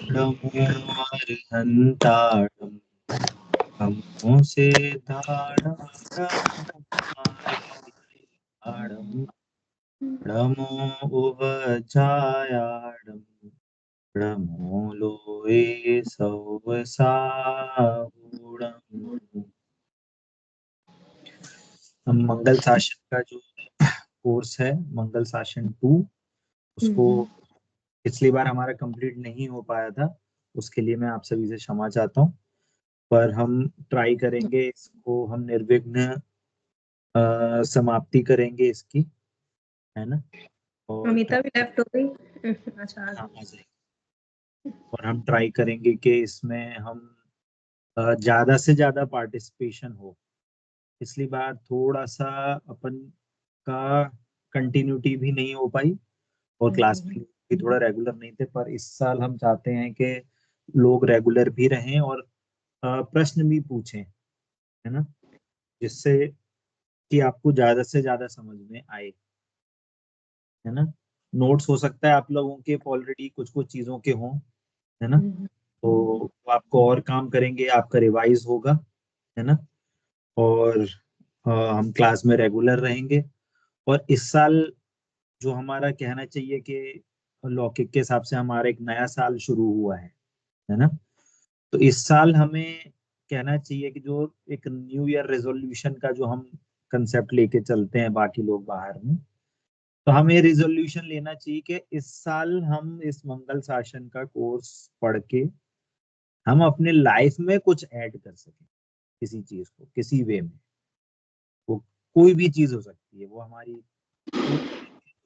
नमोर्हन्ताडं नमोऽसे ताडं ताडं नमो उवचायाडं नमो लोये सौवसावुडम्। हम मंगल शासन का जो कोर्स है, मंगल शासन 2, उसको पिछली बार हमारा कंप्लीट नहीं हो पाया था। उसके लिए मैं आप सभी से क्षमा चाहता हूँ, पर हम ट्राई करेंगे, इसको हम निर्विघ्न समाप्ति करेंगे इसकी, है ना। और अमिता भी लेफ्ट हो गई। अच्छा आ हाँ, गई। आ जाएगी। और हम ट्राई करेंगे कि इसमें हम ज्यादा से ज्यादा पार्टिसिपेशन हो। पिछली बार थोड़ा सा अपन का कंटिन्यूटी भी नहीं हो पाई और क्लास में लोग भी थोड़ा रेगुलर नहीं थे, पर इस साल हम चाहते हैं कि लोग रेगुलर भी रहें और प्रश्न भी पूछें, है ना, जिससे कि आपको ज्यादा से ज्यादा समझ में आए, है ना। नोट्स हो सकता है आप लोगों के ऑलरेडी कुछ कुछ चीजों के हों, है ना, तो वो आपको और काम करेंगे, आपका रिवाइज होगा, है ना। और हम क्लास में रेगुलर रहेंगे। और इस साल जो हमारा कहना चाहिए कि लौकिक के हिसाब से हमारा एक नया साल शुरू हुआ है ना। तो इस साल हमें कहना चाहिए कि जो एक न्यू ईयर रेजोल्यूशन का जो हम कंसेप्ट लेके चलते हैं बाकी लोग बाहर में, तो हमें रिजोल्यूशन लेना चाहिए कि इस साल हम इस मंगल शासन का कोर्स पढ़ के हम अपने लाइफ में कुछ ऐड कर सकें, किसी चीज को किसी वे में। वो कोई भी चीज हो सकती है, वो हमारी फूड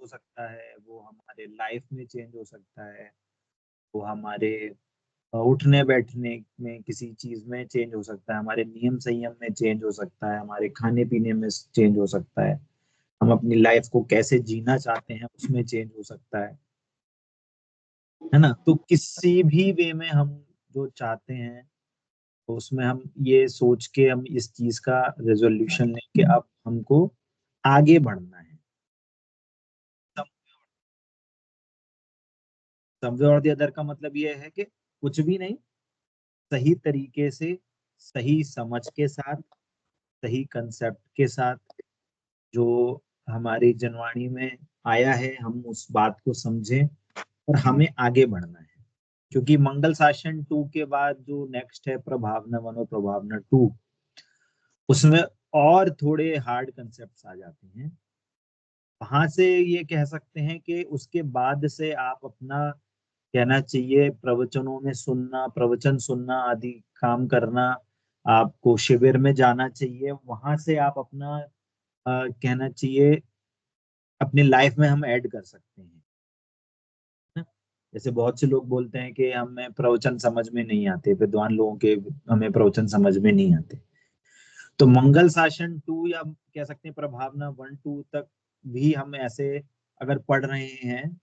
हो सकता है, वो हमारे लाइफ में चेंज हो सकता है, वो हमारे उठने बैठने में किसी चीज में चेंज हो सकता है, हमारे नियम संयम में चेंज हो सकता है, हमारे खाने पीने में चेंज हो सकता है, हम अपनी लाइफ को कैसे जीना चाहते हैं उसमें चेंज हो सकता है ना। तो किसी भी वे में हम जो चाहते हैं, तो उसमें हम ये सोच के हम इस चीज का रेजोल्यूशन लें कि अब हमको आगे बढ़ना है। समवे और दी अदर का मतलब ये है कि कुछ भी नहीं, सही तरीके से, सही समझ के साथ, सही कंसेप्ट के साथ, जो हमारी जनवाणी में आया है हम उस बात को समझें और हमें आगे बढ़ना है। क्योंकि मंगल शासन 2 के बाद जो नेक्स्ट है प्रभावना 1 और प्रभावना 2, उसमें और थोड़े हार्ड कंसेप्ट्स आ जाते हैं। वहां से ये कह सकते हैं कि उसके बाद से आप अपना कहना चाहिए प्रवचनों में सुनना, प्रवचन सुनना आदि काम करना, आपको शिविर में जाना चाहिए, वहां से आप अपना कहना चाहिए अपनी लाइफ में हम ऐड कर सकते हैं ना। जैसे बहुत से लोग बोलते हैं कि हमें प्रवचन समझ में नहीं आते, विद्वान लोगों के हमें प्रवचन समझ में नहीं आते। तो मंगल शासन 2 या कह सकते हैं प्रभावना 1-2 तक भी हम ऐसे अगर पढ़ रहे हैं,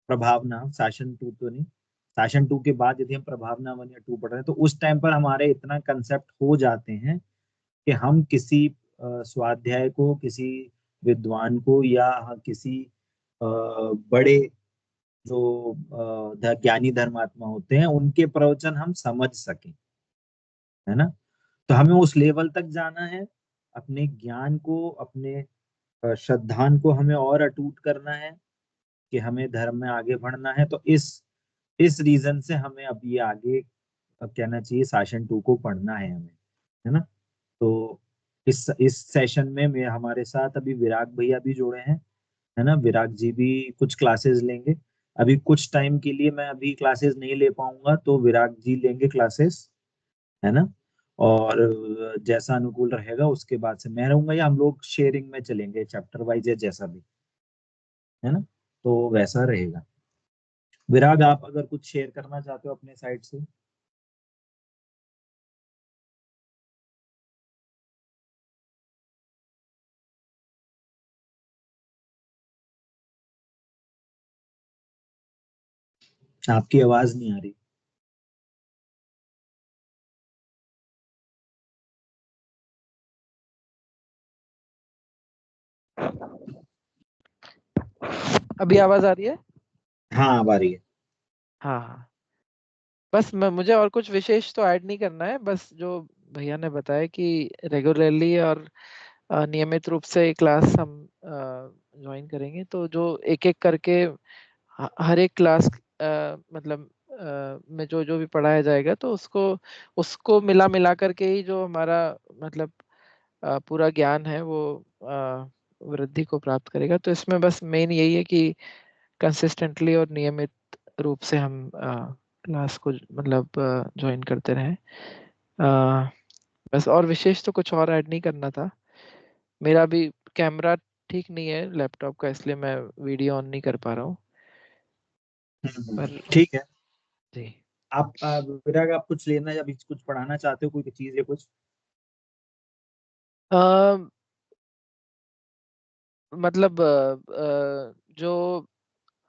प्रभावना शासन 2 तो नहीं, शासन 2 के बाद यदि हम प्रभावना 1 या 2 पढ़ रहे हैं, तो उस टाइम पर हमारे इतना कंसेप्ट हो जाते हैं कि हम किसी स्वाध्याय को, किसी विद्वान को या किसी बड़े जो ज्ञानी धर्मात्मा होते हैं उनके प्रवचन हम समझ सकें, है ना। तो हमें उस लेवल तक जाना है, अपने ज्ञान को, अपने श्रद्धान को हमें और अटूट करना है कि हमें धर्म में आगे बढ़ना है। तो इस रीजन से हमें अब ये आगे कहना चाहिए शासन 2 को पढ़ना है हमें, है ना। तो इस सेशन में मैं हमारे साथ अभी विराग भैया भी जुड़े हैं, है ना। विराग जी भी कुछ क्लासेस लेंगे। अभी कुछ टाइम के लिए मैं अभी क्लासेस नहीं ले पाऊंगा, तो विराग जी लेंगे क्लासेस, है ना। और जैसा अनुकूल रहेगा उसके बाद से मैं रहूंगा, या हम लोग शेयरिंग में चलेंगे चैप्टर वाइज या जैसा भी, है ना। तो वैसा रहेगा। विराग, आप अगर कुछ शेयर करना चाहते हो अपने साइड से। आपकी आवाज नहीं आ रही। अभी आवाज आ रही है? हाँ, अब आ रही है। हाँ हाँ। बस मुझे और कुछ विशेष तो ऐड नहीं करना है, बस जो भैया ने बताया कि रेगुलरली और नियमित रूप से क्लास हम ज्वाइन करेंगे, तो जो एक एक करके हर एक क्लास मतलब में जो जो भी पढ़ाया जाएगा, तो उसको उसको मिला मिला करके ही जो हमारा मतलब पूरा ज्ञान है वो वृद्धि को प्राप्त करेगा। तो इसमें बस मेन यही है कि कंसिस्टेंटली और नियमित रूप से हम क्लास को मतलब ज्वाइन करते रहें। बस और विशेष तो कुछ और ऐड नहीं करना था। मेरा भी कैमरा ठीक नहीं है लैपटॉप का, इसलिए मैं वीडियो ऑन नहीं कर पा रहा हूँ। पर ठीक है। जी, आप विराग, आप कुछ लेना या कुछ पढ़ाना चाहते हो, कोई चीज या कुछ? अ, मतलब जो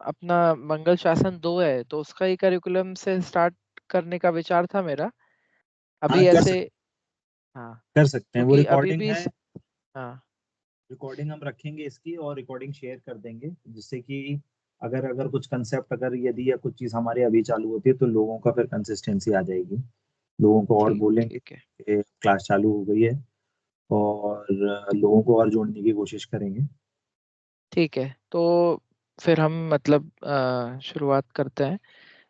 अपना मंगल शासन 2 है, तो उसका ही करिकुलम से स्टार्ट करने का विचार था मेरा हाँ, अभी ऐसे। हाँ, कर सकते हैं। वो क्योंकि अभी रिकॉर्डिंग भी है, हाँ रिकॉर्डिंग हम रखेंगे इसकी, और रिकॉर्डिंग शेयर कर देंगे, जिससे कि अगर अगर कुछ कंसेप्ट, अगर यदि या कुछ चीज हमारे अभी चालू होती है, तो लोगों का फिर कंसिस्टेंसी आ जाएगी, लोगों को और ठीक बोलेंगे ठीक है। कि क्लास चालू हो गई है, और लोगों को और जोड़ने की कोशिश करेंगे। ठीक है, तो फिर हम मतलब शुरुआत करते हैं।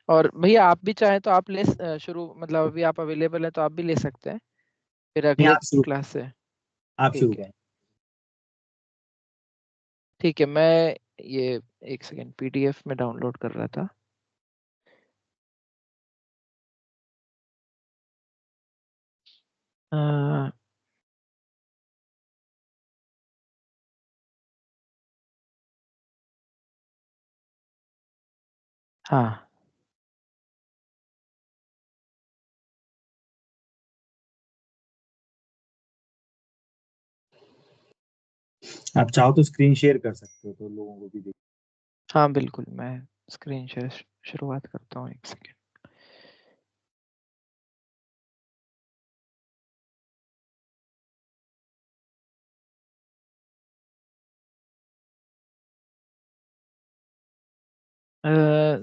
और भैया आप भी चाहें तो आप शुरू मतलब अभी आप अवेलेबल हैं तो आप भी ले सकते हैं फिर नहीं, अगले क्लास से। आप शुरू ठीक है, करें। ठीक है। मैं ये एक सेकेंड पीडीएफ में डाउनलोड कर रहा था। अ, हाँ, आप चाहो तो स्क्रीन शेयर कर सकते हो, तो लोगों को भी देख। हाँ बिल्कुल, मैं स्क्रीन शेयर शुरुआत करता हूँ, एक सेकेंड।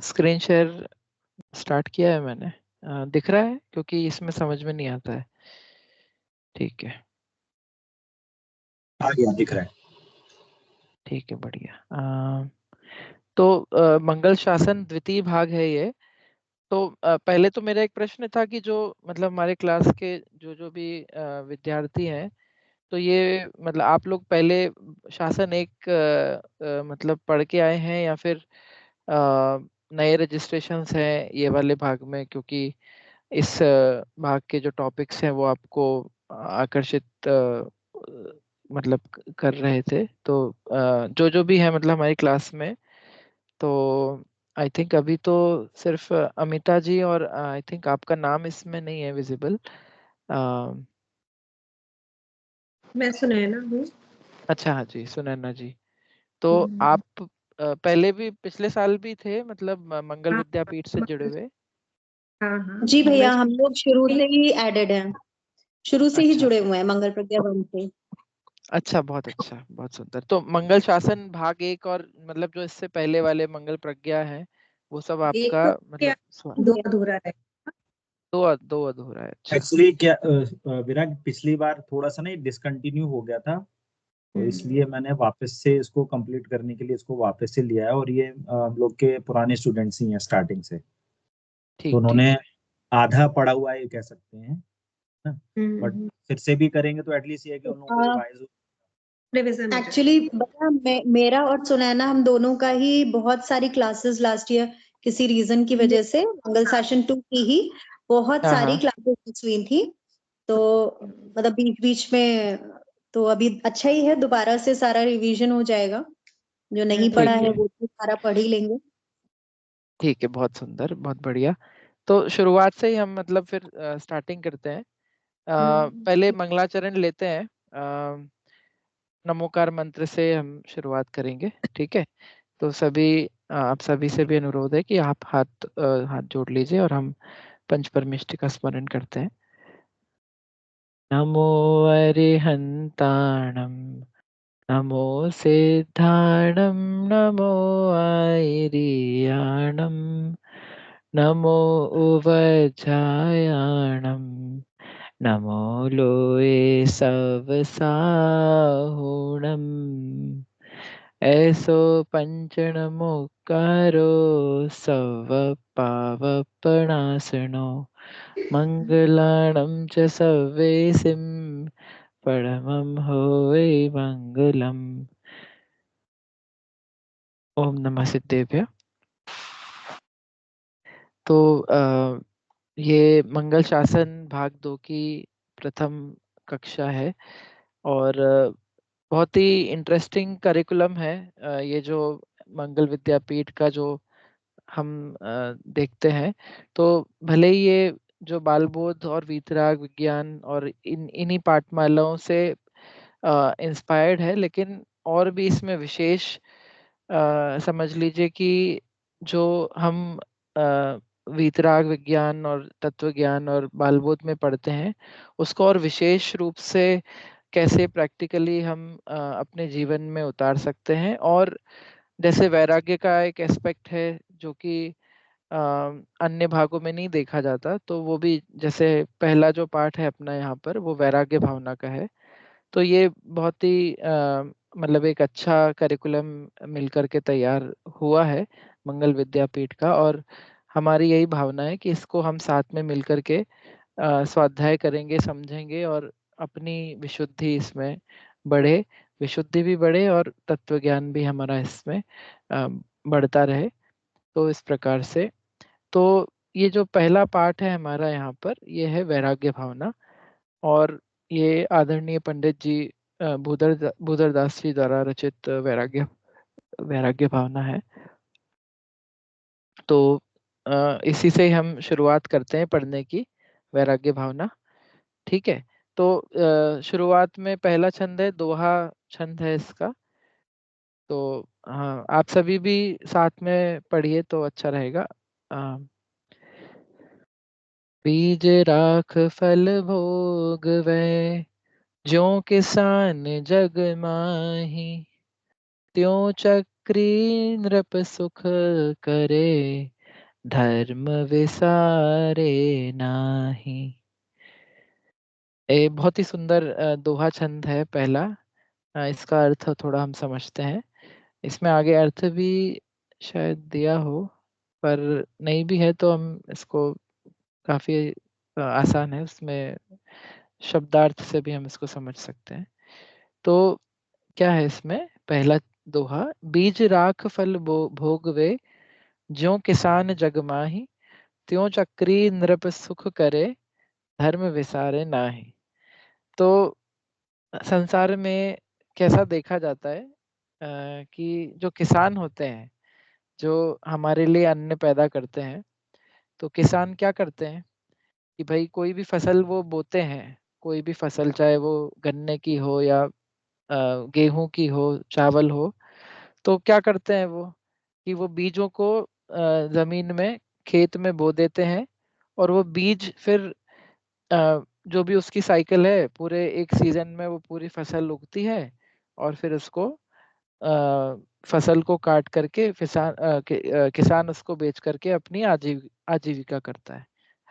स्क्रीन शेयर स्टार्ट किया है मैंने। दिख रहा है क्योंकि इसमें समझ में नहीं आता है। ठीक है, आ गया, दिख रहा है। ठीक है, बढ़िया। तो मंगल शासन द्वितीय भाग है ये। तो पहले तो मेरा एक प्रश्न था कि जो मतलब हमारे क्लास के जो जो भी विद्यार्थी हैं, तो ये मतलब आप लोग पहले शासन एक मतलब पढ़ के आए हैं या फिर नए रजिस्ट्रेशंस हैं ये वाले भाग में? क्योंकि इस भाग के जो टॉपिक्स हैं वो आपको आकर्षित मतलब कर रहे थे, तो जो जो भी है मतलब हमारी क्लास में, तो आई थिंक अभी तो सिर्फ अमिता जी और आई थिंक आपका नाम इसमें नहीं है विजिबल। मैं सुनैना हूँ। अच्छा, हाँ जी, सुनैना जी। तो हम्म, आप पहले भी पिछले साल भी थे मतलब मंगल हाँ विद्यापीठ से जुड़े हुए? हाँ हाँ जी मैं भैया, हम लोग शुरू से ही एडेड हैं, शुरू से ही अच्छा, जुड़े हुए हैं मंगल प्रज्ञा वन से। अच्छा, बहुत अच्छा, बहुत सुंदर। तो मंगल शासन भाग 1 और मतलब जो इससे पहले वाले मंगल प्रज्ञा है, वो सब एक आपका तो क्या, मतलब दो अधूरा है। दो अधूरा है। अच्छा, एक्चुअली क्या, विराग, पिछली बार थोड़ा सा ना डिसकंटिन्यू हो गया था, तो इसलिए मैंने वापस से इसको कंप्लीट करने के लिए इसको वापस से लिया है, और ये हम लोग के पुराने स्टूडेंट्स ही हैं स्टार्टिंग से, तो ठीक ठीक उन्होंने है, आधा पढ़ा हुआ है, ये कह सकते हैं ना। बट हम्म, फिर से भी करेंगे तो एटलीस्ट ये है कि उन लोगों को रिवाइज हो। रिविजन हो एक्चुअली जाएगा। मेरा और सुनैना, हम दोनों का ही बहुत सारी क्लासेस लास्ट ईयर किसी रीजन की वजह से मंगल सेशन 2 की ही बहुत हाँ सारी हाँ, क्लासेस मिस हुई थी। तो मतलब बीच बीच में, तो अभी अच्छा ही है, दोबारा से सारा रिवीजन हो जाएगा, जो नहीं पढ़ा ठीक है है, वो भी सारा पढ़ ही लेंगे। ठीक है, बहुत सुंदर, बहुत बढ़िया। तो शुरुआत से ही हम मतलब फिर स्टार्टिंग करते हैं। पहले मंगलाचरण लेते हैं। नमोकार मंत्र से हम शुरुआत करेंगे, ठीक है? तो आप सभी से भी अनुरोध है कि आप हाथ जोड़ लीजिए और हम पंच परमेष्टि का स्मरण करते हैं। नमो अरिहंताणं, नमो सिद्धाणं, नमो आयरियाणं, नमो उवजायाणं नमो लोए सवसाहुणम् ऐसो पंचण मुकारो सव पावपणासनो मंगलाणं च सवेसिं परमं होए मंगलम्। ओम नमः सिद्धेभ्य। तो ये मंगल शासन भाग 2 की प्रथम कक्षा है और बहुत ही इंटरेस्टिंग करिकुलम है। ये जो मंगल विद्यापीठ का जो हम देखते हैं, तो भले ही ये जो बाल बोध और वीतराग विज्ञान और इन्हीं पाठमालाओं से इंस्पायर्ड है, लेकिन और भी इसमें विशेष समझ लीजिए कि जो हम वीतराग विज्ञान और तत्व ज्ञान और बालबोध में पढ़ते हैं, उसको और विशेष रूप से कैसे प्रैक्टिकली हम अपने जीवन में उतार सकते हैं। और जैसे वैराग्य का एक एस्पेक्ट है जो कि अन्य भागों में नहीं देखा जाता, तो वो भी जैसे पहला जो पाठ है अपना यहाँ पर, वो वैराग्य भावना का है। तो ये बहुत ही मतलब एक अच्छा करिकुलम मिलकर के तैयार हुआ है मंगल विद्यापीठ का, और हमारी यही भावना है कि इसको हम साथ में मिलकर के स्वाध्याय करेंगे, समझेंगे और अपनी विशुद्धि इसमें बढ़े, विशुद्धि भी बढ़े और तत्व ज्ञान भी हमारा इसमें बढ़ता रहे। तो इस प्रकार से तो ये जो पहला पाठ है हमारा यहाँ पर, ये है वैराग्य भावना, और ये आदरणीय पंडित जी भूधरदास जी द्वारा रचित वैराग्य वैराग्य भावना है। तो इसी से हम शुरुआत करते हैं पढ़ने की, वैराग्य भावना। ठीक है, तो शुरुआत में पहला छंद है, दोहा छंद है इसका। तो हाँ, आप सभी भी साथ में पढ़िए तो अच्छा रहेगा। बीज राख फल भोग वै, ज्यों किसान जग माही, त्यों चक्री नृप सुख करे, धर्म विसारे नाही। ये बहुत ही सुंदर दोहा छंद है पहला। इसका अर्थ थोड़ा हम समझते हैं। इसमें आगे अर्थ भी शायद दिया हो, पर नहीं भी है तो हम इसको काफी आसान है, उसमें शब्दार्थ से भी हम इसको समझ सकते हैं। तो क्या है इसमें, पहला दोहा, बीज राख फल भोग वे, ज्यों किसान जग माही, त्यों चक्री नृप सुख करे, धर्म विसारे नाही। तो संसार में कैसा देखा जाता है कि जो किसान होते हैं, जो हमारे लिए अन्न पैदा करते हैं, तो किसान क्या करते हैं कि भाई कोई भी फसल वो बोते हैं, कोई भी फसल, चाहे वो गन्ने की हो या गेहूं की हो, चावल हो, तो क्या करते हैं वो कि वो बीजों को जमीन में, खेत में बो देते हैं, और वो बीज फिर जो भी उसकी साइकिल है, पूरे एक सीजन में वो पूरी फसल उगती है, और फिर उसको फसल को काट करके किसान उसको बेच करके अपनी आजीविका करता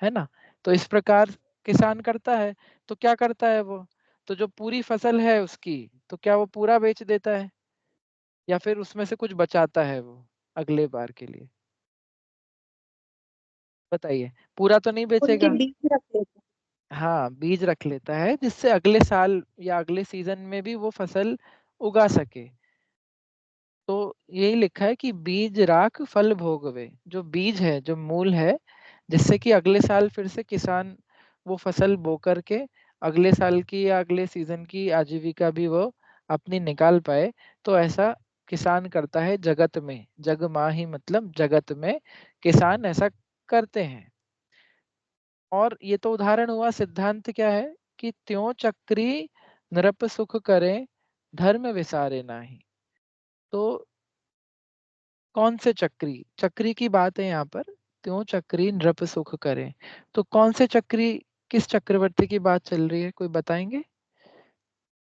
है ना। तो इस प्रकार किसान करता है। तो क्या करता है वो, तो जो पूरी फसल है उसकी, तो क्या वो पूरा बेच देता है या फिर उसमें से कुछ बचाता है वो अगले बार के लिए? बताइए, पूरा तो नहीं उनके बेचेगा। बीच रख लेते हाँ, बीज रख लेता है जिससे अगले साल या अगले सीजन में भी वो फसल उगा सके। तो यही लिखा है कि बीज राख फल भोगवे, जो बीज है, जो मूल है, जिससे कि अगले साल फिर से किसान वो फसल बो करके अगले साल की या अगले सीजन की आजीविका भी वो अपनी निकाल पाए। तो ऐसा किसान करता है जगत में, जग माही मतलब जगत में किसान ऐसा करते हैं। और ये तो उदाहरण हुआ, सिद्धांत क्या है कि त्यों चक्री नृप सुख करे, धर्म विसारे नाही। तो कौन से चक्री, चक्री की बात है यहाँ पर, त्यों चक्री नृप सुख करे। तो कौन से चक्री, किस चक्रवर्ती की बात चल रही है, कोई बताएंगे?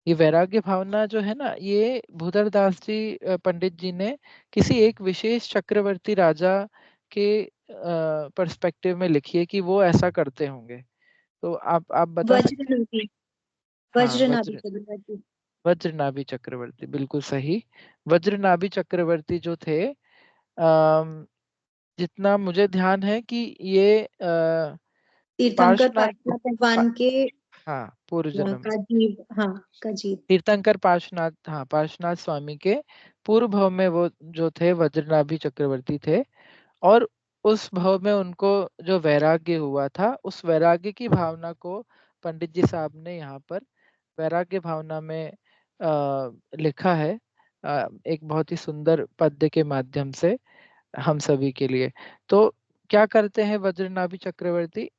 ये वैराग्य भावना जो है ना, ये भूधरदास जी पंडित जी ने किसी एक विशेष चक्रवर्ती राजा के पर्सपेक्टिव में लिखिए कि वो ऐसा करते होंगे। तो आप बता सकते हैं? वज्रनाभि, हाँ, वज्रनाभि चक्रवर्ती। वज्रनाभि चक्रवर्ती, बिल्कुल सही। वज्रनाभि चक्रवर्ती जो थे, जितना मुझे ध्यान है कि ये तीर्थंकर पार्श्वनाथ, पार्श्वनाथ भगवान के हाँ, पूर्व जन्म का जीव, हाँ का जीव। तीर्थंकर पार्श्वनाथ, हाँ, पार्श्वनाथ स्वामी के पूर्व भव में वो जो थे वज्रनाभि चक्रवर्ती थे। और उस भव में उनको जो वैराग्य हुआ था, उस वैराग्य की भावना को पंडित जी साहब ने यहाँ पर वैराग्य भावना में लिखा है, एक बहुत ही सुंदर पद्य के माध्यम से हम सभी के लिए। तो क्या करते हैं वज्रनाभि चक्रवर्ती?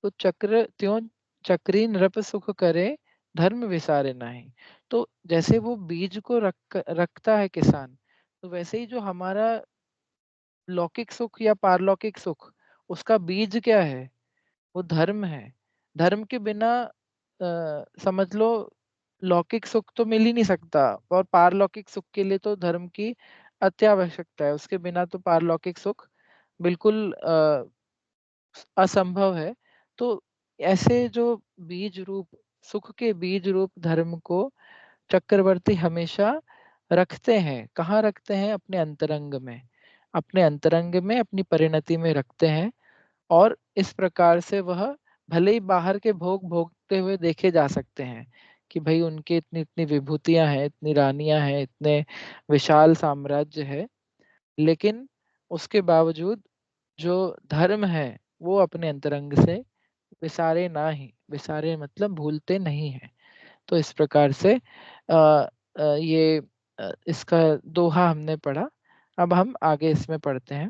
तो चक्र त्यों चक्री नृप सुख करे, धर्म विसारे नाही। तो जैसे वो बीज को रखता है किसान, तो वैसे ही जो हमारा लौकिक सुख या पारलौकिक सुख, उसका बीज क्या है? वो धर्म है। धर्म के बिना समझ लो लौकिक सुख तो मिल ही नहीं सकता, और पारलौकिक सुख के लिए तो धर्म की अत्यावश्यकता है। उसके बिना तो पारलौकिक सुख बिल्कुल असंभव है। तो ऐसे जो बीज रूप सुख के बीज रूप धर्म को चक्रवर्ती हमेशा रखते हैं। कहाँ रखते हैं? अपने अंतरंग में, अपने अंतरंग में, अपनी परिणति में रखते हैं। और इस प्रकार से वह भले ही बाहर के भोग भोगते हुए देखे जा सकते हैं कि भाई उनके इतनी इतनी विभूतियां हैं, इतनी रानियां हैं, इतने विशाल साम्राज्य है, लेकिन उसके बावजूद जो धर्म है वो अपने अंतरंग से विसारे ना ही, विसारे मतलब भूलते नहीं है। तो इस प्रकार से ये इसका दोहा हमने पढ़ा। अब हम आगे इसमें पढ़ते हैं।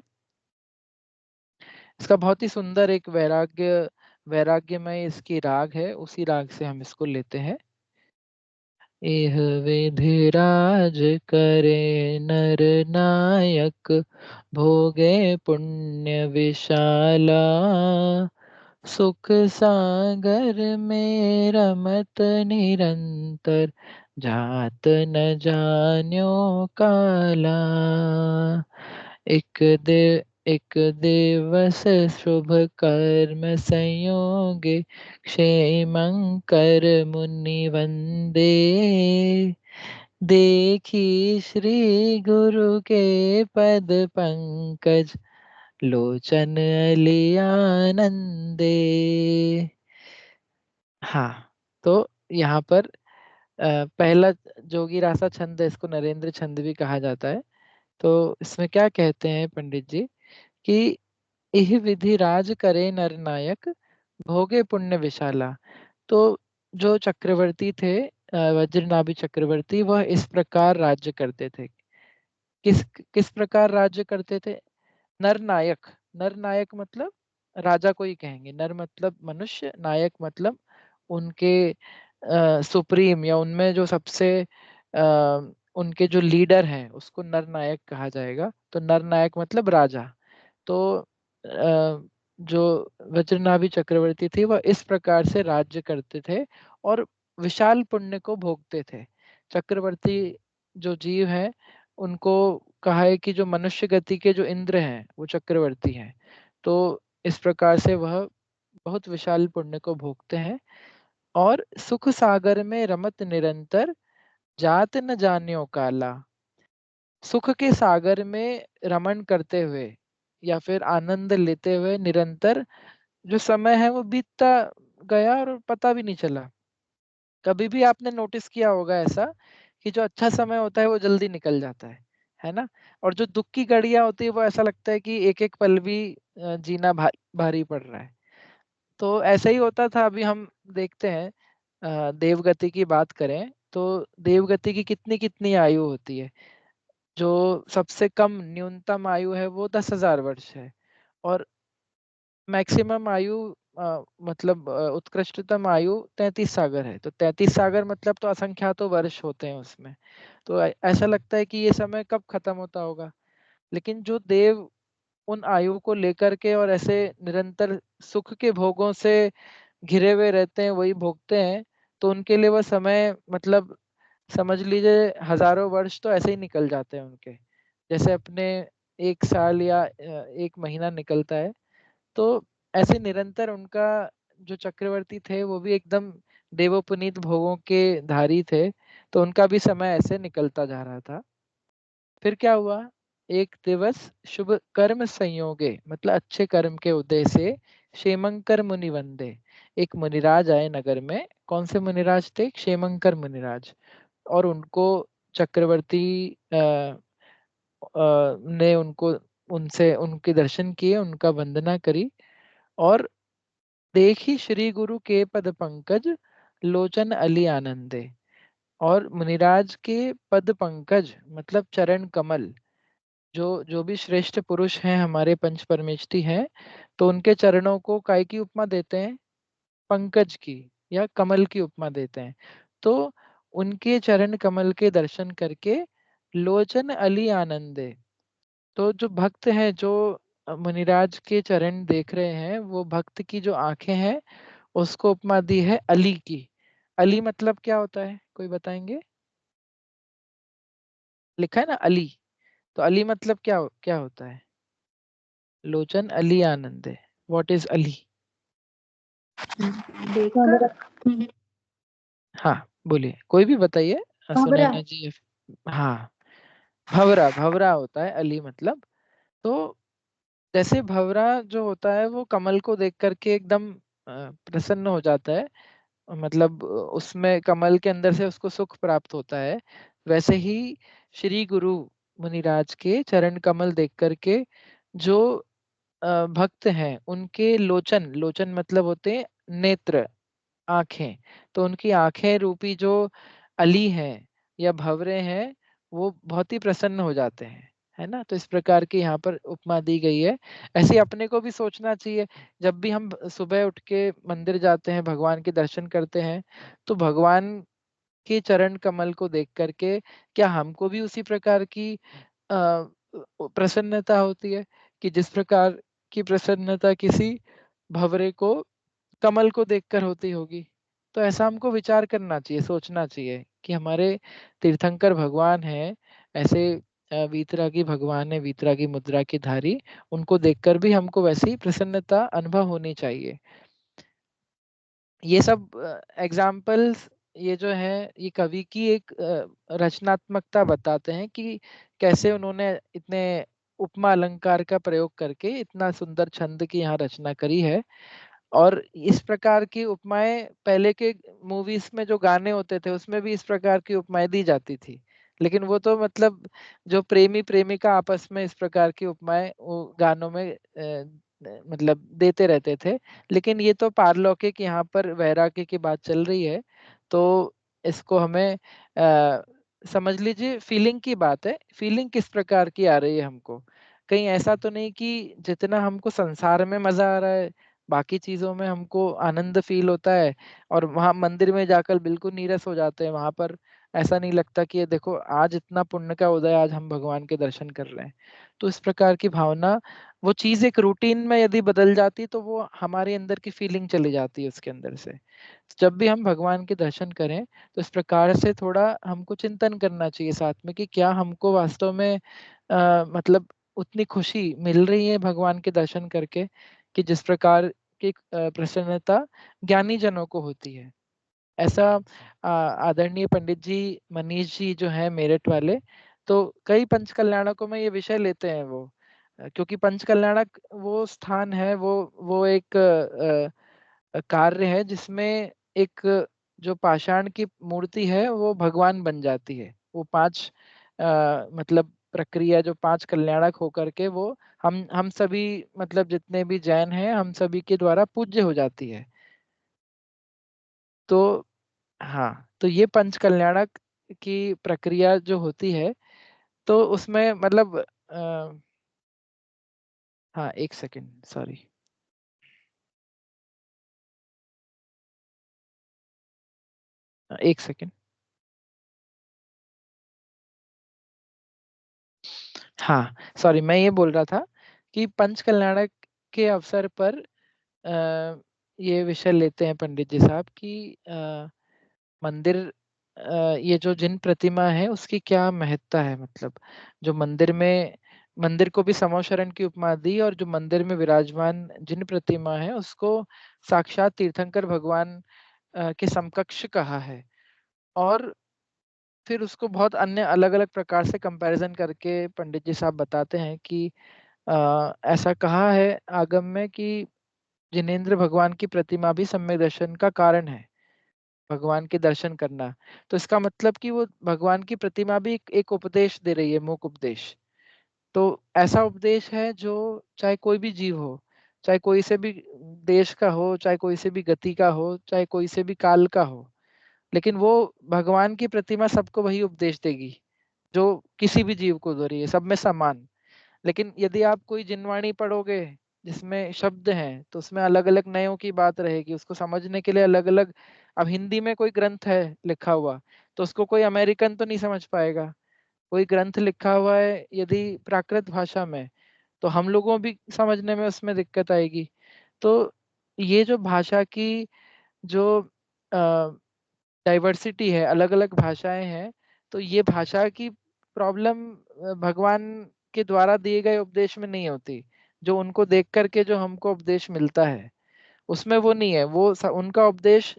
इसका बहुत ही सुंदर एक वैराग्यमय इसकी राग है, उसी राग से हम इसको लेते हैं। एह विधि राज करे नर नायक, भोगे पुण्य विशाला, सुख सागर में रमत निरंतर, जात न जान्यो काला। एक दिवस शुभ कर्म संयोगे, क्षेमंकर मुनि वंदे, देखी श्री गुरु के पद पंकज, लोचन अलियानंदे। हाँ, तो यहाँ पर पहला जोगी रासा छंद है, इसको नरेंद्र छंद भी कहा जाता है। तो इसमें क्या कहते हैं पंडित जी कि इह विधि राज करे नर नायक, भोगे पुण्य विशाला। तो जो चक्रवर्ती थे, वज्रनाभि चक्रवर्ती, वह इस प्रकार राज्य करते थे। किस किस प्रकार राज्य करते थे? नर नायक, नर नायक मतलब राजा को ही कहेंगे। नर मतलब मनुष्य, नायक मतलब उनके सुप्रीम या उनमें जो सबसे उनके जो लीडर हैं उसको नर नायक कहा जाएगा। तो नर नायक मतलब राजा। तो जो वज्रनाभि चक्रवर्ती थे वह इस प्रकार से राज्य करते थे और विशाल पुण्य को भोगते थे। चक्रवर्ती जो जीव हैं उनको कहा है कि जो मनुष्य गति के जो इंद्र हैं वो चक्रवर्ती हैं। तो इस प्रकार से वह बहुत विशाल पुण्य को भोगते हैं और सुख सागर में रमत निरंतर, जात न जान्यो काला। सुख के सागर में रमण करते हुए या फिर आनंद लेते हुए निरंतर जो समय है वो बीतता गया और पता भी नहीं चला। कभी भी आपने नोटिस किया होगा ऐसा कि जो अच्छा समय होता है वो जल्दी निकल जाता है ना? और जो दुख की घड़ियां होती है वो ऐसा लगता है कि एक एक पल भी जीना भारी पड़ रहा है। तो ऐसा ही होता था। अभी हम देखते हैं देवगति की बात करें तो देवगति की कितनी कितनी आयु होती है। जो सबसे कम न्यूनतम आयु है वो 10,000 वर्ष है और मैक्सिमम आयु मतलब उत्कृष्टतम आयु 33 सागर है। तो 33 सागर मतलब तो असंख्यातों वर्ष होते हैं उसमें। तो ऐसा लगता है कि ये समय कब खत्म होता होगा। लेकिन जो देव उन आयु को लेकर के और ऐसे निरंतर सुख के भोगों से घिरे हुए रहते हैं, वही भोगते हैं, तो उनके लिए वह समय मतलब समझ लीजिए हजारों वर्ष तो ऐसे ही निकल जाते हैं उनके। जैसे अपने एक साल या एक महीना निकलता है। तो ऐसे निरंतर उनका जो चक्रवर्ती थे वो भी एकदम देवोपनीत भोगों के धारी थे, तो उनका भी समय ऐसे निकलता जा रहा था। फिर क्या हुआ, एक दिवस शुभ कर्म संयोगे, मतलब अच्छे कर्म के उदय से, क्षेमंकर मुनि वंदे, एक मुनिराज आए नगर में। कौन से मुनिराज थे? क्षेमंकर मुनिराज। और उनको चक्रवर्ती ने उनको उनसे उनके दर्शन किए, उनका वंदना करी, और देखी श्री गुरु के पद पंकज, लोचन अली आनंदे। और मुनिराज के पद पंकज मतलब चरण कमल, जो जो भी श्रेष्ठ पुरुष हैं हमारे पंच परमेष्ठी हैं, तो उनके चरणों को काय की उपमा देते हैं? पंकज की या कमल की उपमा देते हैं। तो उनके चरण कमल के दर्शन करके लोचन अली आनंदे, तो जो भक्त हैं, जो मुनिराज के चरण देख रहे हैं, वो भक्त की जो आंखें हैं उसको उपमा दी है अली की। अली मतलब क्या होता है, कोई बताएंगे? लिखा है ना अली, तो अली मतलब क्या क्या होता है? लोचन अली आनंदे, व्हाट इज अली? देखकर हाँ बोलिए, कोई भी बताइए। भंवरा। सुनैना जी। हाँ, भवरा, भवरा होता है अली मतलब। तो जैसे भवरा जो होता है वो कमल को देख करके एकदम प्रसन्न हो जाता है, मतलब उसमें कमल के अंदर से उसको सुख प्राप्त होता है, वैसे ही श्री गुरु मुनिराज के चरण कमल देख करके जो भक्त हैं उनके लोचन, लोचन मतलब होते हैं नेत्र, आंखें, तो उनकी आंखें रूपी जो अली हैं या भंवरे हैं, वो बहुत ही प्रसन्न हो जाते हैं, है ना। तो इस प्रकार की यहाँ पर उपमा दी गई है। ऐसे ही अपने को भी सोचना चाहिए, जब भी हम सुबह उठ के मंदिर जाते हैं, भगवान के दर्शन करते हैं, तो भगवान के चरण कमल को देख करके क्या हमको भी उसी प्रकार की प्रसन्नता होती है कि जिस प्रकार की प्रसन्नता किसी भंवरे को कमल को देखकर होती होगी? तो ऐसा हमको विचार करना चाहिए, सोचना चाहिए कि हमारे तीर्थंकर भगवान हैं ऐसे, वीतरागी भगवान है, वीतरागी मुद्रा की धारी, उनको देखकर भी हमको वैसी प्रसन्नता अनुभव होनी चाहिए। ये सब एग्जाम्पल्स, ये जो है ये कवि की एक रचनात्मकता बताते हैं कि कैसे उन्होंने इतने उपमा अलंकार का प्रयोग करके इतना सुंदर छंद की यहाँ रचना करी है। और इस प्रकार की उपमाएं पहले के मूवीज में जो गाने होते थे उसमें भी इस प्रकार की उपमाएं दी जाती थी, लेकिन वो तो मतलब जो प्रेमी प्रेमिका आपस में इस प्रकार की उपमाएं वो गानों में मतलब देते रहते थे। लेकिन ये तो पारलौकिक यहाँ पर वैराग्य की बात चल रही है, तो इसको हमें समझ लीजिए फीलिंग की बात है। फीलिंग किस प्रकार की आ रही है हमको, कहीं ऐसा तो नहीं कि जितना हमको संसार में मजा आ रहा है बाकी चीजों में हमको आनंद फील होता है, और वहां मंदिर में जाकर बिल्कुल नीरस हो जाते हैं, वहां पर ऐसा नहीं लगता कि ये देखो आज इतना पुण्य का उदय, आज हम भगवान के दर्शन कर रहे हैं। तो इस प्रकार की भावना, वो चीज एक रूटीन में यदि बदल जाती तो वो हमारे अंदर की फीलिंग चली जाती है उसके अंदर से। जब भी हम भगवान के दर्शन करें तो इस प्रकार से थोड़ा हमको चिंतन करना चाहिए साथ में कि क्या हमको वास्तव में मतलब उतनी खुशी मिल रही है भगवान के दर्शन करके कि जिस प्रकार की प्रसन्नता ज्ञानी जनों को होती है। ऐसा आदरणीय पंडित जी मनीष जी जो है मेरठ वाले, तो कई पंच कल्याणकों में ये विषय लेते हैं वो, क्योंकि पंच कल्याणक वो स्थान है, वो एक कार्य है जिसमें एक जो पाषाण की मूर्ति है वो भगवान बन जाती है। वो पांच मतलब प्रक्रिया जो पांच कल्याणक होकर के वो हम सभी मतलब जितने भी जैन हैं हम सभी के द्वारा पूज्य हो जाती है। तो हाँ, तो ये पंच कल्याणक की प्रक्रिया जो होती है, तो उसमें मतलब हाँ एक सेकंड सॉरी, एक सेकंड। हाँ सॉरी, मैं ये बोल रहा था कि पंच कल्याणक के अवसर पर ये विषय लेते हैं पंडित जी साहब कि मंदिर ये जो जिन प्रतिमा है उसकी क्या महत्ता है, मतलब जो मंदिर में मंदिर को भी समो शरण की उपमा दी, और जो मंदिर में विराजमान जिन प्रतिमा है उसको साक्षात तीर्थंकर भगवान के समकक्ष कहा है। और फिर उसको बहुत अन्य अलग अलग प्रकार से कंपैरिजन करके पंडित जी साहब बताते हैं कि ऐसा कहा है आगम में कि जिनेंद्र भगवान की प्रतिमा भी सम्यक दर्शन का कारण है, भगवान के दर्शन करना। तो इसका मतलब कि वो भगवान की प्रतिमा भी एक उपदेश दे रही है, मूक उपदेश। तो ऐसा उपदेश है जो चाहे कोई भी जीव हो, चाहे कोई से भी देश का हो, चाहे कोई से भी गति का हो, चाहे कोई से भी काल का हो, लेकिन वो भगवान की प्रतिमा सबको वही उपदेश देगी जो किसी भी जीव को दे रही है, सब में समान। लेकिन यदि आप कोई जिनवाणी पढ़ोगे जिसमें शब्द हैं तो उसमें अलग अलग नयों की बात रहेगी, उसको समझने के लिए अलग अलग। अब हिंदी में कोई ग्रंथ है लिखा हुआ तो उसको कोई अमेरिकन तो नहीं समझ पाएगा। कोई ग्रंथ लिखा हुआ है यदि प्राकृत भाषा में तो हम लोगों भी समझने में उसमें दिक्कत आएगी। तो ये जो भाषा की जो डाइवर्सिटी है, अलग अलग भाषाएं हैं, तो ये भाषा की प्रॉब्लम भगवान के द्वारा दिए गए उपदेश में नहीं होती। जो उनको देख करके जो हमको उपदेश मिलता है उसमें वो नहीं है, वो उनका उपदेश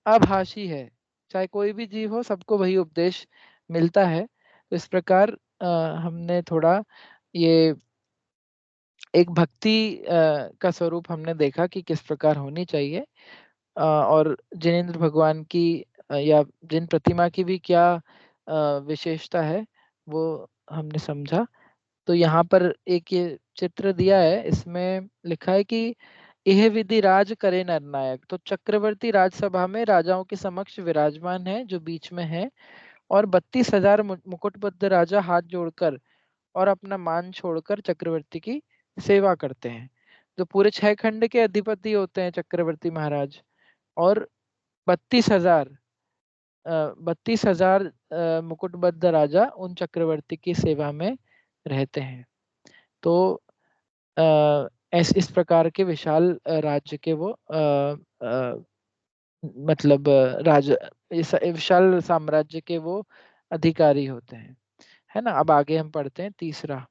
अभाषी है, चाहे कोई भी जीव हो सबको वही उपदेश मिलता है। तो इस प्रकार हमने थोड़ा ये एक भक्ति का स्वरूप हमने देखा कि किस प्रकार होनी चाहिए, और जिनेंद्र भगवान की या जिन प्रतिमा की भी क्या विशेषता है वो हमने समझा। तो यहाँ पर एक ये चित्र दिया है, इसमें लिखा है कि यह विधि राज करे नरनायक। तो चक्रवर्ती राजसभा में राजाओं के समक्ष विराजमान है, जो बीच में है, और 32,000 मुकुटबद्ध राजा हाथ जोड़कर और अपना मान छोड़कर चक्रवर्ती की सेवा करते हैं। जो पूरे 6 खंड के अधिपति होते हैं चक्रवर्ती महाराज, और 32,000 32,000 मुकुटबद्ध राजा उन चक्रवर्ती की सेवा में रहते हैं। तो इस प्रकार के विशाल राज्य के वो मतलब इस विशाल साम्राज्य के वो अधिकारी होते हैं, है ना। अब आगे हम पढ़ते हैं तीसरा।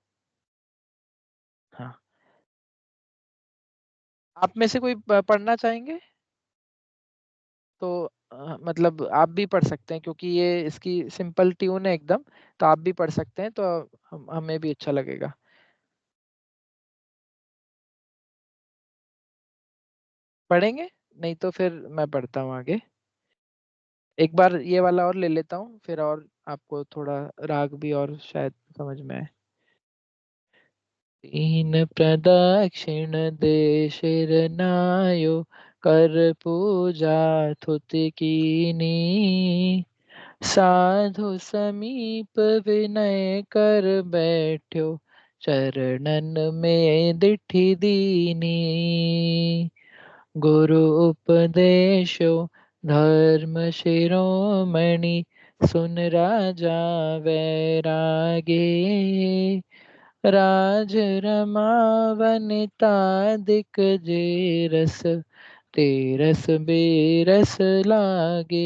हाँ, आप में से कोई पढ़ना चाहेंगे तो मतलब आप भी पढ़ सकते हैं, क्योंकि ये इसकी सिंपल ट्यून है एकदम, तो आप भी पढ़ सकते हैं, तो हमें भी अच्छा लगेगा। पढ़ेंगे, नहीं तो फिर मैं पढ़ता हूँ आगे। एक बार ये वाला और ले लेता हूँ, फिर और आपको थोड़ा राग भी और शायद समझ में आए। तीन प्रदक्षिण दे शिर नायो, कर पूजा थुति कीनी, साधु समीप विनय कर बैठ्यो, चरणन में दिठी दीनी। गुरु उपदेशो धर्म शिरोमणि, सुन राजा वैरागे, राज रमावनिता दिक जे रस, तेरस बेरस लागे।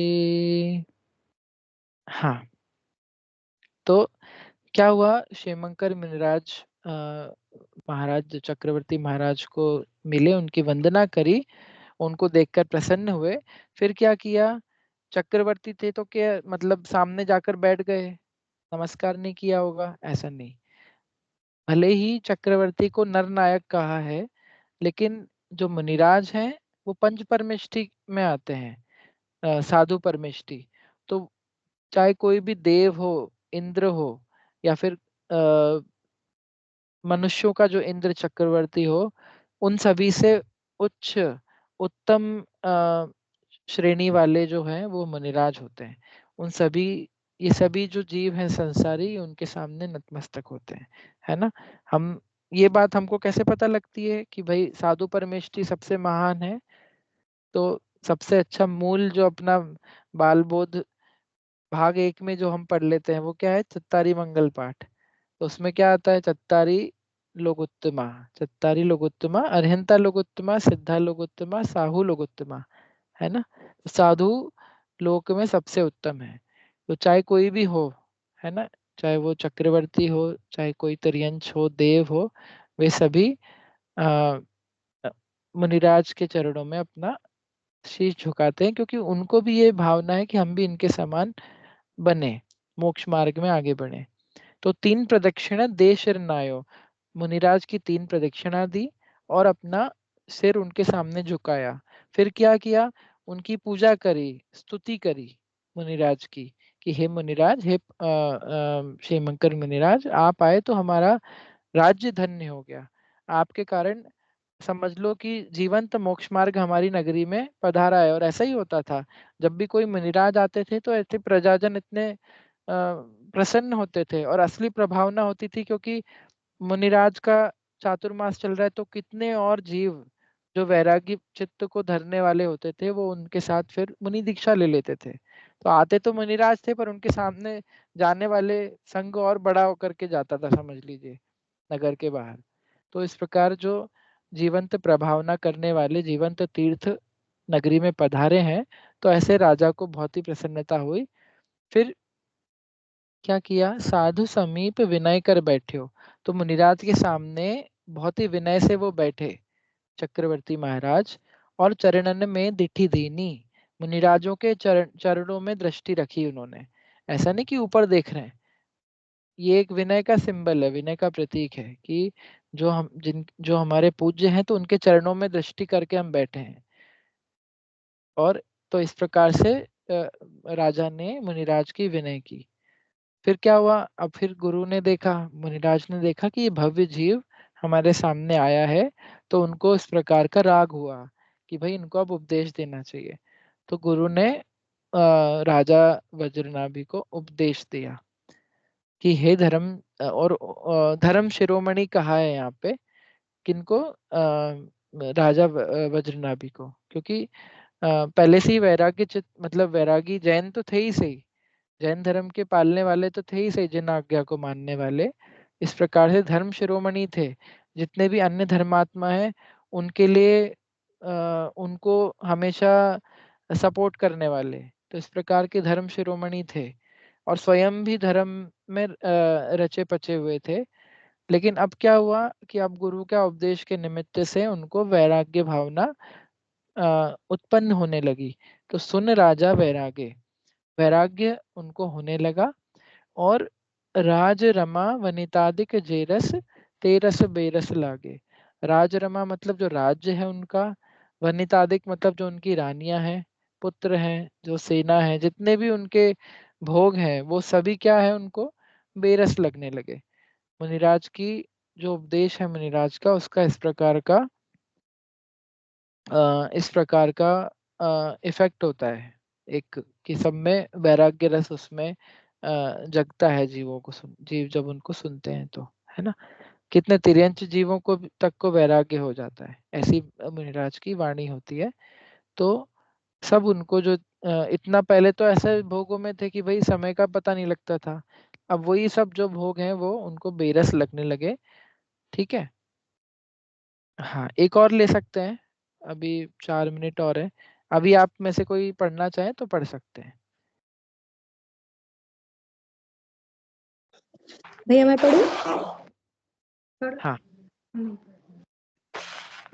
हाँ, तो क्या हुआ, क्षेमंकर मुनिराज महाराज चक्रवर्ती महाराज को मिले, उनकी वंदना करी, उनको देखकर प्रसन्न हुए। फिर क्या किया, चक्रवर्ती थे तो क्या मतलब सामने जाकर बैठ गए, नमस्कार नहीं किया होगा, ऐसा नहीं। भले ही चक्रवर्ती को नरनायक कहा है, लेकिन जो मुनिराज हैं वो पंच परमेष्टि में आते हैं, साधु परमेष्टि। तो चाहे कोई भी देव हो, इंद्र हो, या फिर मनुष्यों का जो इंद्र चक्रवर्ती हो, उन सभी से उच्च उत्तम श्रेणी वाले जो हैं वो मुनिराज होते हैं। उन सभी, ये सभी जो जीव हैं संसारी, उनके सामने नतमस्तक होते हैं, है ना। हम ये बात हमको कैसे पता लगती है कि भाई साधु परमेष्टि सबसे महान है? तो सबसे अच्छा मूल जो अपना बाल बोध भाग 1 में जो हम पढ़ लेते हैं वो क्या है, चत्तारी मंगल पाठ। तो उसमें क्या आता है, चत्तारी लोगोत्तमा, अरहंता लोगोत्तमा, सिद्धा लोगोत्तमा, साहू लोगोत्तमा, है ना। तो साधु लोक में सबसे उत्तम है। तो चाहे कोई भी हो, है ना, चाहे वो चक्रवर्ती हो, चाहे कोई तिर्यंश हो, देव हो, वे सभी मुनिराज के चरणों में अपना शीश झुकाते हैं, क्योंकि उनको भी ये भावना है कि हम भी इनके समान बने, मोक्ष मार्ग में आगे बढ़े। तो 3 प्रदक्षिणा दे शरणायो, मुनिराज की 3 प्रदक्षिणा दी और अपना सिर उनके सामने झुकाया। फिर क्या किया, उनकी पूजा करी, स्तुति करी मुनिराज की कि हे मुनिराज, हे क्षेमंकर मुनिराज, आप आए तो हमारा राज्य धन्य हो गया, आपके कारण समझ लो कि जीवंत मोक्ष मार्ग हमारी नगरी में पधारा है। और ऐसा ही होता था, जब भी कोई मुनिराज आते थे तो ऐसे प्रजाजन इतने प्रसन्न होते थे और असली प्रभावना होती थी, क्योंकि मुनिराज का चातुर्मास चल रहा है तो कितने और जीव जो वैरागी चित्त को धरने वाले होते थे वो उनके साथ फिर मुनि दीक्षा ले लेते थे। तो आते तो मुनिराज थे, पर उनके सामने जाने वाले संघ और बड़ा होकर के जाता था, समझ लीजिए, नगर के बाहर। तो इस प्रकार जो जीवंत प्रभावना करने वाले जीवंत तीर्थ नगरी में पधारे हैं, तो ऐसे राजा को बहुत ही प्रसन्नता हुई। फिर क्या किया, साधु समीप विनय कर बैठे हो, तो मुनिराज के सामने बहुत ही विनय से वो बैठे चक्रवर्ती महाराज, और चरणन में दिठी दीनी, मुनिराजों के चरणों में दृष्टि रखी उन्होंने। ऐसा नहीं कि ऊपर देख रहे हैं, ये एक विनय का सिंबल है, विनय का प्रतीक है कि जो हमारे पूज्य हैं तो उनके चरणों में दृष्टि करके हम बैठे हैं। और तो इस प्रकार से राजा ने मुनिराज की विनय की। फिर क्या हुआ, अब फिर गुरु ने देखा, मुनिराज ने देखा कि ये भव्य जीव हमारे सामने आया है, तो उनको इस प्रकार का राग हुआ कि भाई इनको अब उपदेश देना चाहिए। तो गुरु ने राजा वज्रनाभि को उपदेश दिया कि हे धर्म, और धर्म शिरोमणि कहा है यहाँ पे किनको, राजा वज्रनाभि को, क्योंकि पहले से ही वैराग्य चित मतलब वैरागी जैन तो थे ही सही, जैन धर्म के पालने वाले तो थे ही सही, जिन आज्ञा को मानने वाले। इस प्रकार से धर्म शिरोमणि थे। जितने भी अन्य धर्मात्मा हैं उनके लिए उनको हमेशा सपोर्ट करने वाले, तो इस प्रकार के धर्म शिरोमणि थे और स्वयं भी धर्म में रचे पचे हुए थे। लेकिन अब क्या हुआ कि अब गुरु के उपदेश के निमित्त से उनको वैराग्य भावना उत्पन्न होने लगी। तो सुन राजा वैराग्य, वैराग्य उनको होने लगा। और राज रमा वनितादिक जेरस तेरस बेरस लागे। राज रमा मतलब जो राज्य है उनका, वनितादिक मतलब जो उनकी रानियां हैं, पुत्र हैं, जो सेना है, जितने भी उनके भोग हैं, वो सभी क्या है, उनको बेरस लगने लगे। मुनिराज की जो उपदेश है मुनिराज का, उसका इस प्रकार का इफेक्ट होता है एक, कि सब में वैराग्य रस उसमें जगता है, जीवों को जीव जब उनको सुनते हैं तो, है ना। कितने तिर्यंच जीवों को तक को वैराग्य हो जाता है, ऐसी मुनिराज की वाणी होती है। तो सब उनको जो इतना पहले तो ऐसे भोगों में थे कि भाई समय का पता नहीं लगता था, अब वही सब जो भोग हैं वो उनको बेरस लगने लगे। ठीक है, हाँ एक और ले सकते हैं, अभी 4 मिनट और है। अभी आप में से कोई पढ़ना चाहे तो पढ़ सकते हैं। भैया मैं पढ़ूं? हाँ।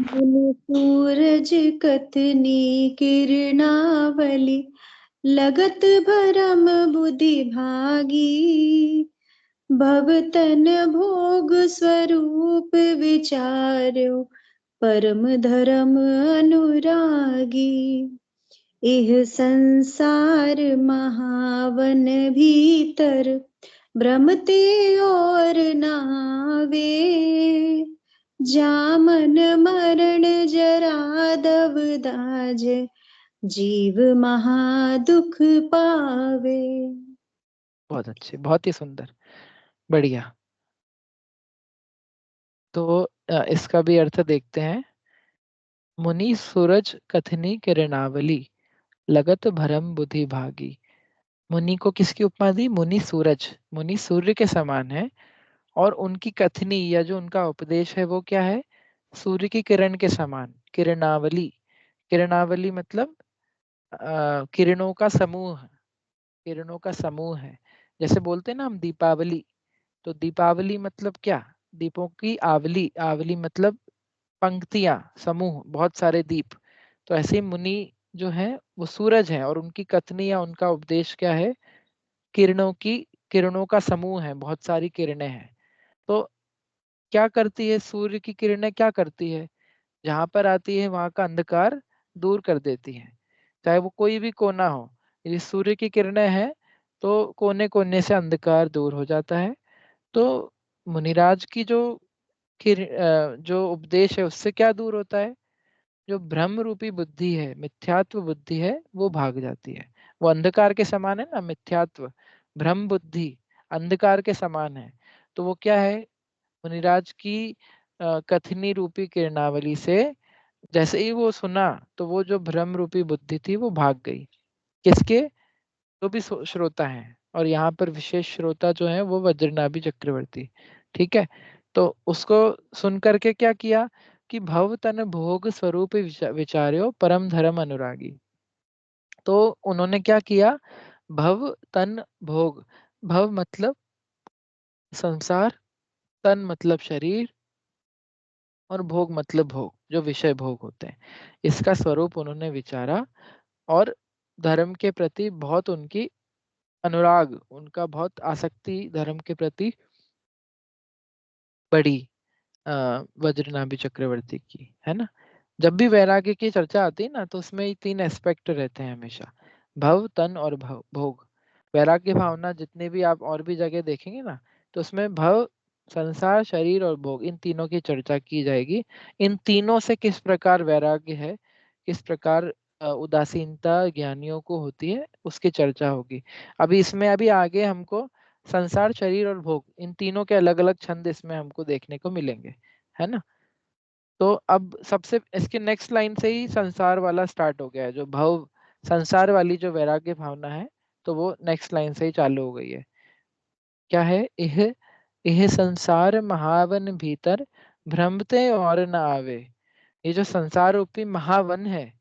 सूरज कतनी किरणावली, लगत भरम बुद्धि भागी, भवतन भोग स्वरूप विचार्यो, परम धर्म अनुरागी। इह संसार महावन भीतर, भ्रमते और नावे, जामन मरण जरा दव दाज, जीव महादुख पावे। बहुत अच्छे, बहुत ही सुंदर, बढ़िया। तो इसका भी अर्थ देखते हैं। मुनि सूरज कथनी किरणावली, लगत भरम बुद्धि भागी। मुनि को किसकी उपमा दी, मुनि सूरज, मुनि सूर्य के समान है, और उनकी कथनी या जो उनका उपदेश है वो क्या है, सूर्य की किरण के समान, किरणावली। किरणावली मतलब किरणों का समूह, किरणों का समूह है। जैसे बोलते हैं ना हम दीपावली, तो दीपावली मतलब क्या, दीपों की आवली, आवली मतलब पंक्तियां, समूह, बहुत सारे दीप। तो ऐसे ही मुनि जो है वो सूरज है, और उनकी कथनी या उनका उपदेश क्या है, किरणों की, किरणों का समूह है, बहुत सारी किरणें हैं। तो क्या करती है सूर्य की किरणें, क्या करती है, जहां पर आती है वहां का अंधकार दूर कर देती है, चाहे वो कोई भी कोना हो। यदि सूर्य की किरणें हैं तो कोने कोने से अंधकार दूर हो जाता है। तो मुनिराज की जो जो उपदेश है उससे क्या दूर होता है, जो भ्रम रूपी बुद्धि है, मिथ्यात्व बुद्धि है, वो भाग जाती है। वो अंधकार के समान है ना, मिथ्यात्व, भ्रम बुद्धि अंधकार के समान है। तो वो क्या है, मुनिराज की कथनी रूपी किरणावली से जैसे ही वो सुना, तो वो जो भ्रम रूपी बुद्धि थी वो भाग गई। किसके, जो भी श्रोता हैं, और यहाँ पर विशेष श्रोता जो है वो वज्रनाभि चक्रवर्ती। ठीक है, तो उसको सुन करके क्या किया कि भव तन भोग स्वरूप विचार्यो परम धर्म अनुरागी। तो उन्होंने क्या किया, भव तन भोग, भव मतलब संसार, तन मतलब शरीर, और भोग मतलब भोग, जो विषय भोग होते हैं, इसका स्वरूप उन्होंने विचारा, और धर्म के प्रति बहुत उनकी अनुराग, उनका बहुत आसक्ति धर्म के प्रति बढ़ी, वज्रनाभि चक्रवर्ती की, है ना। जब भी वैराग्य की चर्चा आती है ना, तो उसमें ये तीन एस्पेक्ट रहते हैं हमेशा, भव, तन और भोग। वैराग्य भावना जितने भी आप और भी जगह देखेंगे ना, तो उसमें भव, संसार, शरीर और भोग, इन तीनों की चर्चा की जाएगी। इन तीनों से किस प्रकार वैराग्य है, किस प्रकार उदासीनता ज्ञानियों को होती है, उसकी चर्चा होगी। अभी इसमें अभी आगे हमको संसार, शरीर और भोग, इन तीनों के अलग अलग छंद इसमें हमको देखने को मिलेंगे, है ना। तो अब सबसे इसके नेक्स्ट लाइन से ही संसार वाला स्टार्ट हो गया है, जो भव, संसार वाली जो वैराग्य भावना है, तो वो नेक्स्ट लाइन से ही चालू हो गई है। क्या है, यह यह संसार महावन भीतर भ्रमते और न आवे। ये जो संसार रूपी महावन है,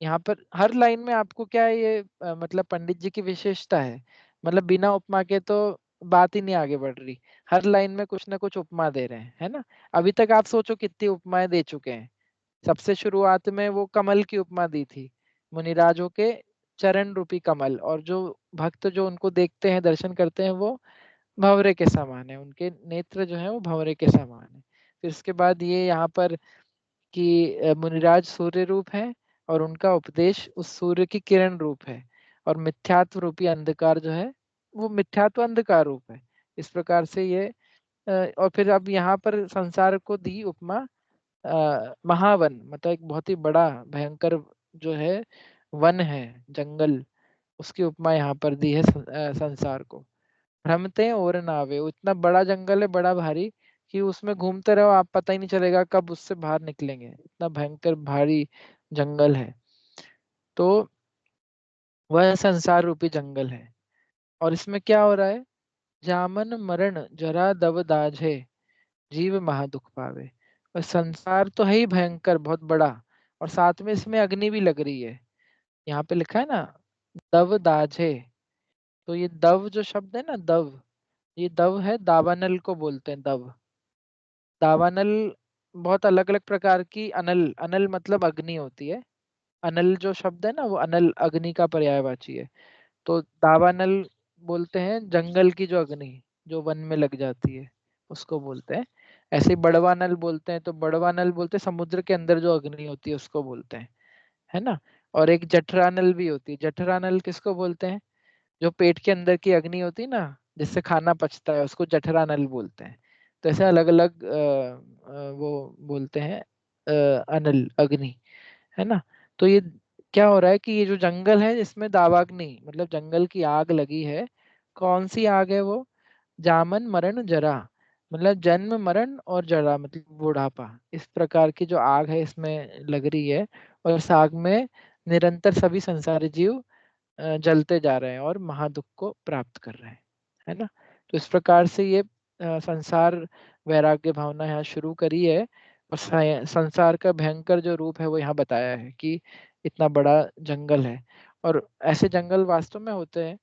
यहाँ पर हर लाइन में आपको क्या है, ये मतलब पंडित जी की विशेषता है, मतलब बिना उपमा के तो बात ही नहीं आगे बढ़ रही। हर लाइन में कुछ ना कुछ उपमा दे रहे हैं, है ना। अभी तक आप सोचो कितनी उपमाएं दे चुके हैं। सबसे शुरुआत में वो कमल की उपमा दी थी, मुनिराजों के चरण रूपी कमल, और जो भक्त जो उनको देखते हैं, दर्शन करते हैं, वो भंवरे के समान है, उनके नेत्र जो है वो भंवरे के समान है। फिर उसके बाद ये यहाँ पर कि मुनिराज सूर्य रूप है, और उनका उपदेश उस सूर्य की किरण रूप है, और मिथ्यात्व रूपी अंधकार जो है वो मिथ्यात्व अंधकार रूप है। इस प्रकार से ये और फिर अब यहाँ पर संसार को दी उपमा महावन, मतलब एक बहुत ही बड़ा भयंकर जो है वन है, जंगल, उसकी उपमा यहाँ पर दी है संसार को। भ्रमते और नावे, वो इतना बड़ा जंगल है, बड़ा भारी, कि उसमें घूमते रहो आप, पता ही नहीं चलेगा कब उससे बाहर निकलेंगे, इतना भयंकर भारी जंगल है। तो वह संसार रूपी जंगल है, और इसमें क्या हो रहा है, जामन मरण जरा दव दाझे, जीव महादुख पावे। और संसार तो है ही भयंकर, बहुत बड़ा, और साथ में इसमें अग्नि भी लग रही है। यहाँ पे लिखा है ना, दव दाझे, तो ये दव जो शब्द है ना, दव, ये दव है, दावानल को बोलते हैं, दव, दावानल। बहुत अलग अलग प्रकार की अनल, अनल मतलब अग्नि होती है, अनल जो शब्द है ना, वो अनल अग्नि का पर्यायवाची है। तो दावानल बोलते हैं जंगल की जो अग्नि जो वन में लग जाती है, उसको बोलते हैं। ऐसे ही बड़वानल बोलते हैं, तो बड़वानल बोलते हैं समुद्र के अंदर जो अग्नि होती है उसको बोलते हैं, है ना। और एक जठरानल भी होती है, जठरानल किसको बोलते हैं, जो पेट के अंदर की अग्नि होती है ना, जिससे खाना पचता है, उसको जठरानल बोलते हैं। तो ऐसे अलग अलग वो बोलते हैं अनल, अग्नि, है ना। तो ये क्या हो रहा है कि ये जो जंगल है इसमें दावाग्नि मतलब जंगल की आग लगी है। कौन सी आग है वो, जामन मरण जरा, मतलब जन्म मरण और जरा मतलब बुढ़ापा, इस प्रकार की जो आग है इसमें लग रही है। और इस आग में निरंतर सभी संसारी जीव जलते जा रहे हैं और महादुख को प्राप्त कर रहे हैं, है ना। तो इस प्रकार से ये संसार वैराग्य भावना यहाँ शुरू करी है, और संसार का भयंकर जो रूप है वो यहाँ बताया है कि इतना बड़ा जंगल है। और ऐसे जंगल वास्तव में होते हैं,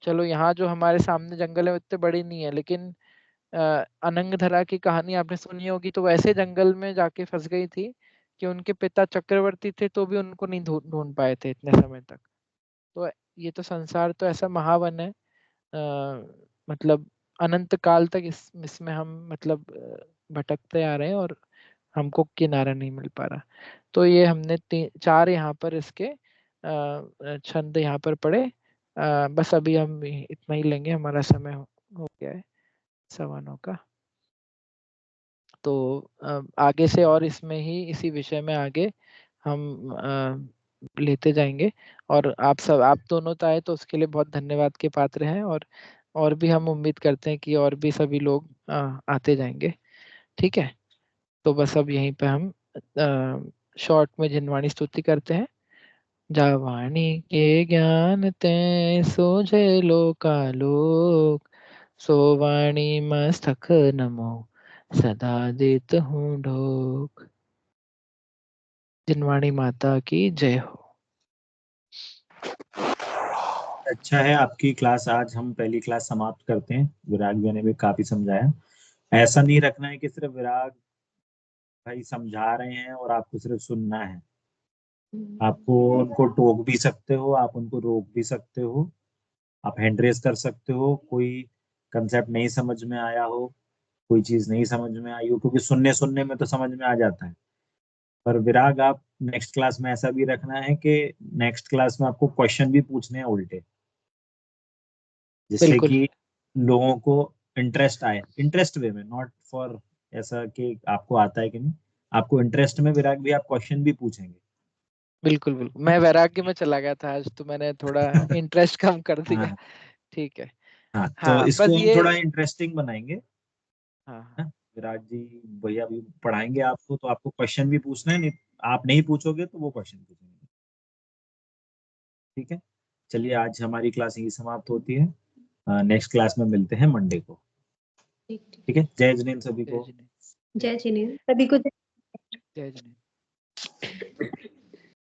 चलो यहाँ जो हमारे सामने जंगल है उतने बड़ी नहीं है, लेकिन अनंगधरा की कहानी आपने सुनी होगी, तो वैसे जंगल में जाके फंस गई थी कि उनके पिता चक्रवर्ती थे तो भी उनको नहीं ढूंढ पाए थे इतने समय तक। तो ये तो संसार तो ऐसा महावन है, मतलब अनंत काल तक इसमें हम मतलब भटकते आ रहे हैं और हमको किनारा नहीं मिल पा रहा। तो ये हमने 4 यहाँ पर इसके छंद यहाँ पर पढ़े। बस अभी हम इतना ही लेंगे, हमारा समय हो गया है 9:15 का। तो आगे से और इसमें ही इसी विषय में आगे हम लेते जाएंगे। और आप दोनों तो आए तो उसके लिए बहुत धन्यवाद के पात्र हैं, और भी हम उम्मीद करते हैं कि और भी सभी लोग आते जाएंगे। ठीक है, तो बस अब यहीं पे हम शॉर्ट में जिनवाणी स्तुति करते हैं। जावाणी के ज्ञान ते सोझे लोकालोक, सो वाणी मस्तक नमो सदा देत हूँ ढोक। जिनवाणी माता की जय हो। अच्छा है आपकी क्लास, आज हम पहली क्लास समाप्त करते हैं। विराग भैया ने भी काफी समझाया। ऐसा नहीं रखना है कि सिर्फ विराग भाई समझा रहे हैं और आपको सिर्फ सुनना है। आपको उनको टोक भी सकते हो, आप उनको रोक भी सकते हो, आप हैंड रेस कर सकते हो। कोई कंसेप्ट नहीं समझ में आया हो, कोई चीज नहीं समझ में आई हो, क्योंकि सुनने सुनने में तो समझ में आ जाता है। पर विराग आप नेक्स्ट क्लास में ऐसा भी रखना है कि नेक्स्ट क्लास में आपको क्वेश्चन भी पूछने हैं उल्टे, जिससे बिल्कुल कि लोगों को इंटरेस्ट आए, इंटरेस्ट वे में, नॉट फॉर ऐसा कि आपको आता है कि नहीं, आपको इंटरेस्ट में विराग भी आप क्वेश्चन भी पूछेंगे। बिल्कुल बिल्कुल, मैं वैराग्य में चला गया था आज, तो मैंने थोड़ा इंटरेस्ट कम कर दिया। हाँ ठीक है। हाँ, तो हाँ इसको बस हम ये, थोड़ा इंटरेस्टिंग बनाएंगे। हाँ हाँ हाँ, विराज जी भैया भी पढ़ाएंगे आपको, तो आपको क्वेश्चन भी पूछना है, नहीं आप नहीं पूछोगे तो वो क्वेश्चन पूछेंगे। ठीक है, चलिए आज हमारी क्लास यही समाप्त होती है। नेक्स्ट क्लास में मिलते हैं मंडे को। ठीक ठीक। ठीक है, जय जिनेन्द्र सभी जय को। जिनेन्द्र। जय जिनेन्द्र। सभी को जय जिनेन्द्र।